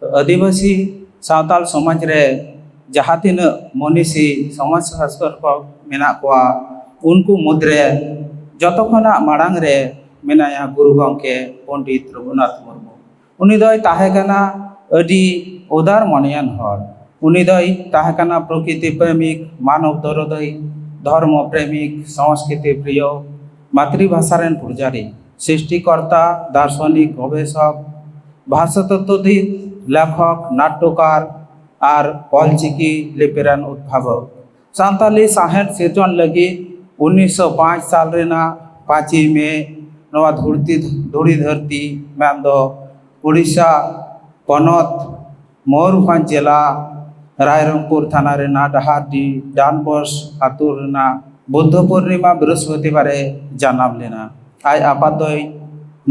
तो आदिवासी सावताल समाज रे जहाँ तीना मनीषी समाज शास्त्र को मेना कोआ उनको मुद्रे जतो खना माड़ांग रे मेनाया गुरु गंके पंडित रघुनाथ मुर्मू उनी दोय ताहे कना अडी उदार मनियान हर उनी दोय ताहे कना प्रकृति प्रेमिक मानव दरदई धर्म प्रेमिक संस्कृति प्रिय मातृभाषा रेन पुजारी सृष्टिकर्ता दार्शनिक गवेषक भाषा तत्वविद लेखक नाट्यकार और ऑलचिकी लिपिरान उद्भावक सान्ताली साहेब सिरजन लगी 1905 साल रेना 5 मे नवा धुड़ी धरती मेंदो उड़ीसा पनत मयूरभंज जिला रायरंगपुर थाना रेना डहारडी डानबस आतु रेना बुद्ध पूर्णिमा बृहस्पतिवारे जानाम लेना आय आपात दोय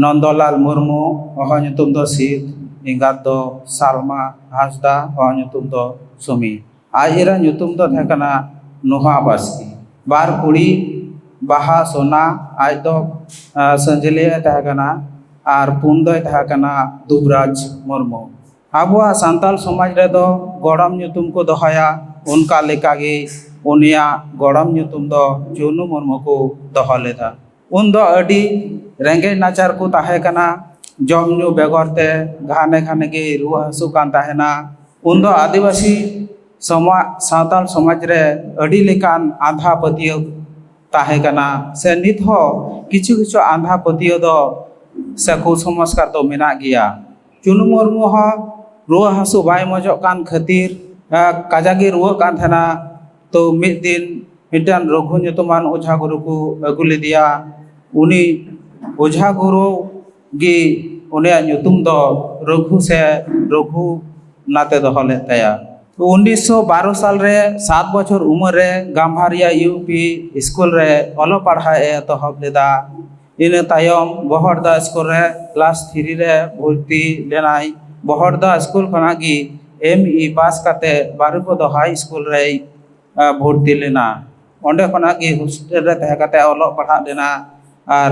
नंदलाल मुर्मू अह नुतुम दो सीत इंगात दो सालमा हांसदा अह नुतुम दो सुमी आय इरा नुतुम दो थाकना नुहा बास्की बार कुड़ी बाहा सोना आज दो संजले थाकना आर पुन दो थाकना दुबराज मुर्मू आबुआ सांताल समाज रे दो गड़म नुतुम को दोहया उनका लेकागे उनिया गड़म नुतुम दो चुनु मुर्मू को दोह लेदा उन दो अडी रेंगे नाचार को ताहे कना जम न्यू बेगरते घाने घाने के रुआ हसु कान ताहेना उन दो आदिवासी समाज सावताल समाज रे अडी लेकान आधा पतियो ताहे कना से नित हो किछु किछु आधा पतियो दो से कुसंस्कार दो मेना गिया चुनु मुर्मू हो रुआ हसु बाय मजो कान खातिर काजागी रुआ कान थना तो मिद दिन मिटान रघु नुतुमान ओझा गुरु को अगु लेदिया उनी ओझा गुरु गी उन्हें नुतुम दो रघु से रघु नाते दोहले तया 1912 साल रे 7 बछर उम्र रे गांभारिया यूपी स्कूल रे अलो पढ़ा एतहब लेदा इन तायम बहरदा स्कूल रे क्लास 3 रे भर्ती लेनाई बहरदा स्कूल खनागी ME पास करते बारुपदो हाई स्कूल रे भर्ती लेना ओंडे खनागी हॉस्टल रे तहे कते अलो पढ़ा लेना और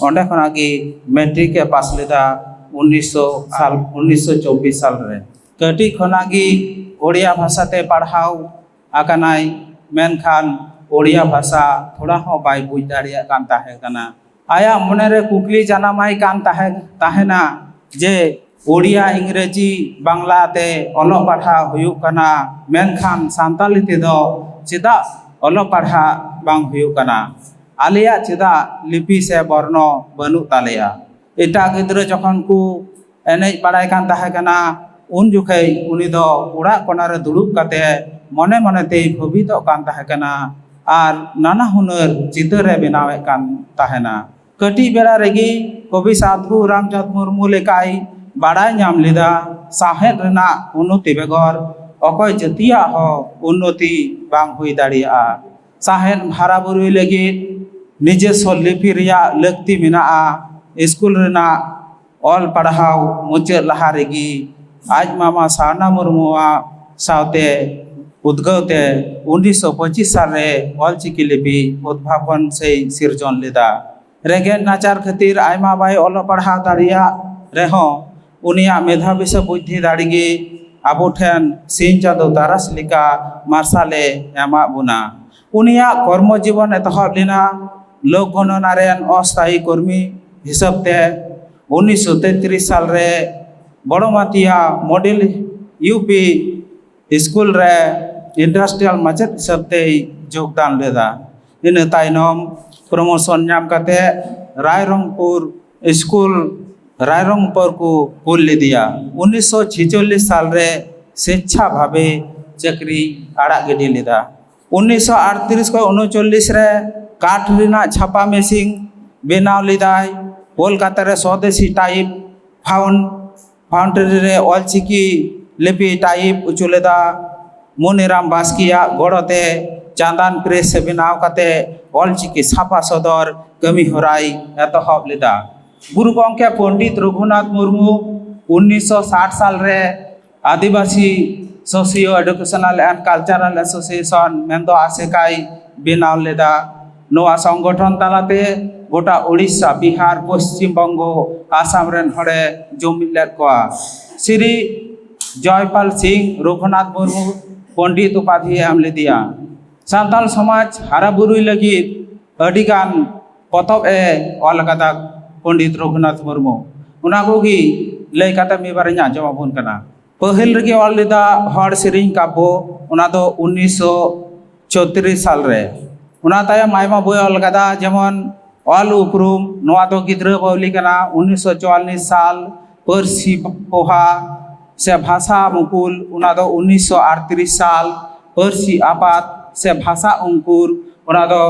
ओंडे खनागी मैट्रिक के पास लेदा 1924 साल रे कटी खनागी ओडिया भाषा ते पढ़ाव आकानाई मेनखान ओडिया भाषा थोड़ा हो बाय बुझ दाड़िया कान ताहे कना आया मने रे कुकली जानामाई कान ताहेना जे ओडिया इंग्रेजी बांग्ला ते अलो पढ़ा हुयु कना मेनखान सांताली ते दो चिदा अलो पढ़ा बांग हुयु कना आलिया चिदा लिपि से वर्ण बनु तालिया एटा गिद्र जखन को एनेज पढ़ाई कान ताहे कना उन जुखै उनी दो उड़ा कोना रे दुड़ुब काते मने मने ते भवित कान ताहे कना आर नाना हुनर चित्र रे बनावे कान ताहेना कटी बेरा रेगी कवि साधु रामचंद्र मुर्मू लेकाई बाड़ाई नाम लेदा साहेब रेना उन्नति बेगर अकय जतिया हो उन्नति बांग हुई दाड़िया साहेब भारा बुरुई लगी निजे लिपि रिया लक्ति मेना स्कूल रेना ऑल पढ़ाव मुचाद लहा रेगी आज मामा सारना मुर्मुआ सावते उद्गवते 1925 साल रे ऑलचिकी लिपि उद्भावन से सिरजन लेदा रेगेन नाचार खातिर आयमा बाय अलो पढ़ा दाड़िया रेहो उनिया मेधावी से बुद्धि दाड़िगी आबो ठेन सिंह चाँदो तारास लिका मार्शाले एमा बुना उनिया कर्म जीवन एतहब लेना लोक गणना रेन अस्थायी कर्मी हिसाबते 1933 साल रे बड़मातिया मॉडल यूपी स्कूल रे इंडस्ट्रियल माचेद हिसाबते योगदान लेदा इन तायनम प्रमोशन नाम काते रायरंगपुर स्कूल रायरंगपुर को कुल ले दिया 1946 साल रे स्वेच्छा भावे चक्री आड़ा गिडी लेदा 1938 को 39 रे काठ रिना छापा मेसिन बेनाव लेदाय कोलकाता रे स्वदेशी टाइप फाउंड्री रे ऑलचिकी लिपि टाइप उचुलेदा मुनिराम बास्किया गड़ते चांदान प्रेस से बेनाव काते ऑलचिकी छापा सदर कमी होराई एतहब लेदा गुरु गंके पंडित रघुनाथ मुर्मू 1960 साल रे Adivasi socio educational and cultural association मेंदो आसेकाई बेनाव लेदा नोआ संगठन तालाते गोटा उड़ीसा बिहार पश्चिम बंगो आसाम रेन हड़े जुमिल लेद कोआ श्री जयपाल सिंह रघुनाथ मुर्मू पंडित उपाधि एम लेदिया सानताल समाज हारा बुरुई लगी अडिगान पतब ए ऑल कदा पंडित रघुनाथ मुर्मू उना कोगी लय कता मिबार आंजमाबोन कना पहिल रगे ऑल लेदा हर सेरिंग काबो उना दो 1934 साल रे उना तायम आयमा बोय ऑल कदा जेमन ऑल उपरुम नोआ दो गिद्रा बावली कना 1944 साल परसी पोहा से भाषा मुकुल उना दो 1938 साल परसी आपात से भाषा अंकुर उना दो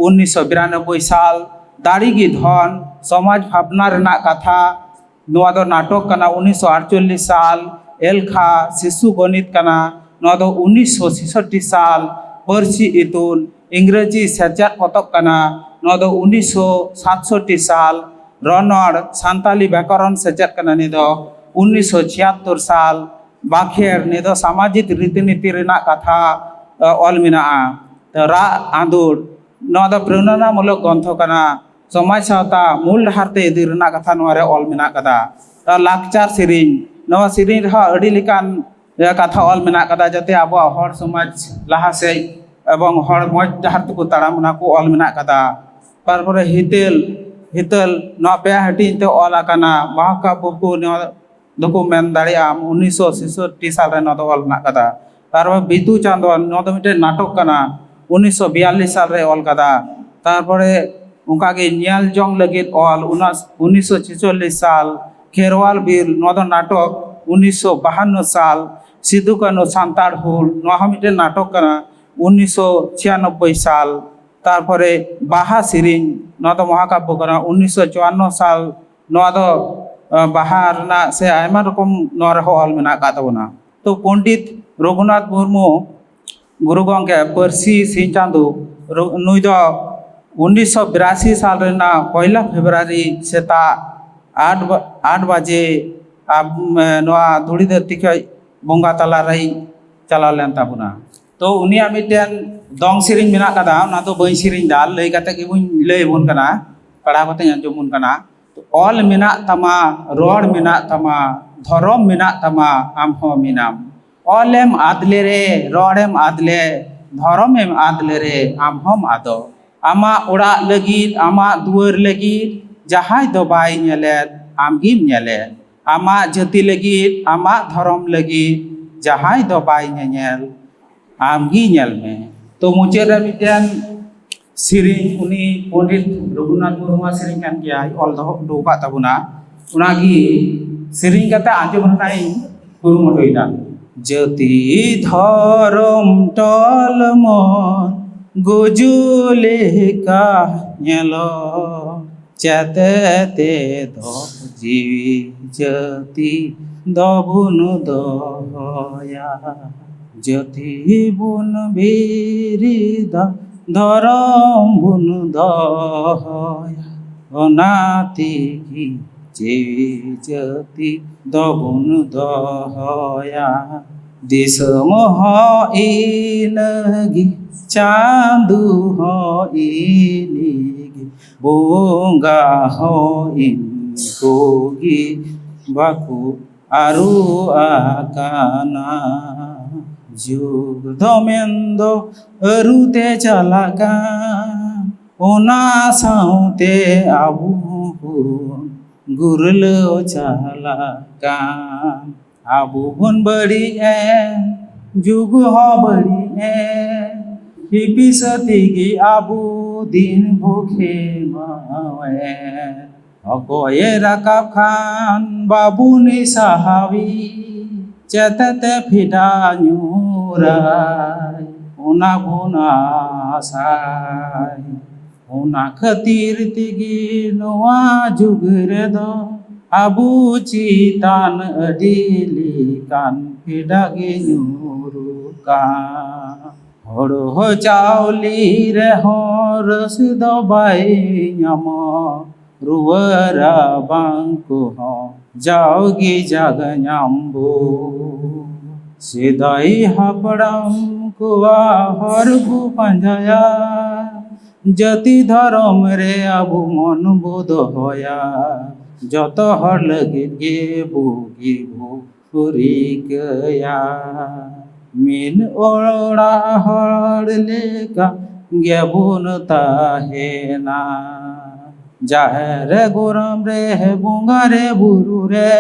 1992 साल दाड़ी की धन समाज भावना रेना कथा नोआ दो नाटक कना 1948 साल एलखा शिशु गणित कना नोआ दो 1966 साल परसी इतुन इंग्रेजी सेचेद पतब कना नोआ दो 1967 साल रनड़ सानताली व्याकरण सेचेद कना नि दो 1976 साल बाखेर नि दो सामाजिक रीतिनीति रेना कथा ऑल मिना रा आंदुर नोआ दो प्रेरणामूलक ग्रंथ कना समाज सावता मूल डहारते इदी रेना कथा नोआ रे ऑल मिना कदा लाकचार सेरिंग नोआ सेरिंग रहा अडी लेकान कथा ऑल मिना कदा जाते अब हर समाज लहा से एवं हर मज डहार तको ताड़ाम ना को ऑल मिना कदा तारपरे हितल नोआ पे हटिन ते ऑल आकाना महाकाव्य को नोआ दको मेन दाड़ियाम 1966 साल रे नोआ दो ऑल मिना कदा तारपरे बितु चांदोन नोआ दो मिटे नाटक कना 1942 साल रे ऑल कदा तारपरे उनका के न्याल जोंग लगित ऑल 1946 साल खेरवाल बीर नोआ दो नाटक 1952 साल सिद्धू कान्हू सांताड़ हुल नोआ मिटे नाटक कना 1996 साल तारपरे बाहा सिरिंग नोआ दो महाकाव्य कना 1954 साल नोआ दो बाहा रना से आयमा रकम नोआ रे ऑल मेना का तबना तो पंडित रघुनाथ मुर्मू गुरु गंगे परसी सिंह चांदू नुई दो 1982 साल रेना 1 फेब्रुआरी सेता 8 बजे अब नोआ धुड़ी धरती के बंगा तला रही चला लेन ताबुना तो उनिया मिटेन दंग सिरिंग मेना कदा ना तो बई सिरिंग दाल लय कते कि बुन लय बुन कना कड़ा कते अंजमुन कना तो ऑल मेना तमा रोड मेना तमा धर्म मेना तमा आम हो मिनाम ऑलेम आदले रे रोडेम आदले धर्मेम आदले रे आम हम आदो आमा ओड़ा लगित आमा दुआर लगित जहाय दो बाय नेले आमगिम नेले आमा जाति लगित आमा धर्म लगित जहाय दो बाय नेल आमगी नेल में तो मुझे रे मिटेन सिरिंग उनी पंडित रघुनाथ मुर्मू सिरिंग कान गया ऑल दो का तबुना उनागी सिरिंग कता आंजम नाई कुरुमुटुइदा जाति धर्म टल मन गुजुले का नेलो चेते दो जीवी जाति दबुन दया जाति बुन बीरिदा धरम बुन दया अनाति की जीवी जाति दबुन दया दिसम हो इनगी चांदू हो इनिगी बोंगा हो इनकोगी बाकु आरु आकाना जुग धमेंदो अरुते चलाका ओना साउते आबू गुरलो चलाका आबू बन बड़ी जुग हो बड़ी हिपी सती आबू दिन भूखे मावे अकोये रकाब खान बाबू नि सहावी चेतते फिटा न्यूराय उना गुना साय उना खतीर तिगी नोआ जुग रे दो आबू चितान अडिली कान फिडागे न्यूरुका हड़ो हो चावली रे हो रस दो बाई न्यामो रुवरा बांको हो जाओगी जग न्याम्बो सिदाई हापड़म कुआ हरबू पंजाया जाति धर्म रे आबू मन बोध होया जत हर लगे गे बुगी भू rikaya min ora hor leka gebun tahena jaher goram re bunga re buru re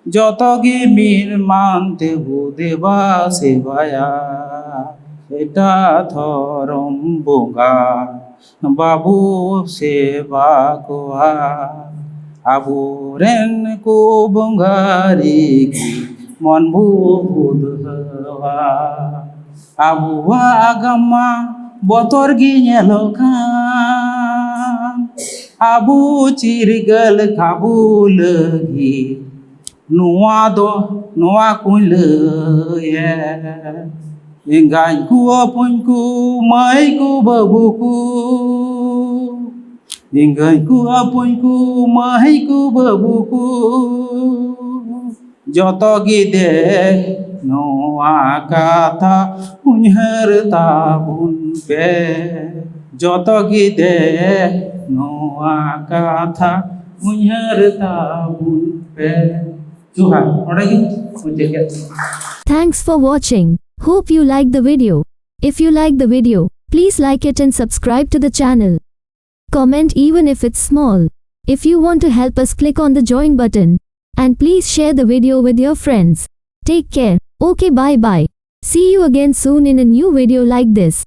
joto gi min mante hu deba sebaya eta thorom bunga babu seba koa aburen ku bungari ki mon bu budhawa abuwa agama botor gi nyelokan abu cirgal kabul gi nuwa do nuwa kunle ye ingai ku apun ku mai ku babuku ingai ku apun ku mai ku babuku joto gide noa kata unhar tabun pe joto gide noa kata unhar tabun pe Tuhan orang ini menjaga. Thanks for watching. Hope you liked the video. If you like the video, please like it and subscribe to the channel. Comment even if it's small. If you want to help us, click on the join button. And please share the video with your friends. Take care. Okay, bye bye. See you again soon in a new video like this.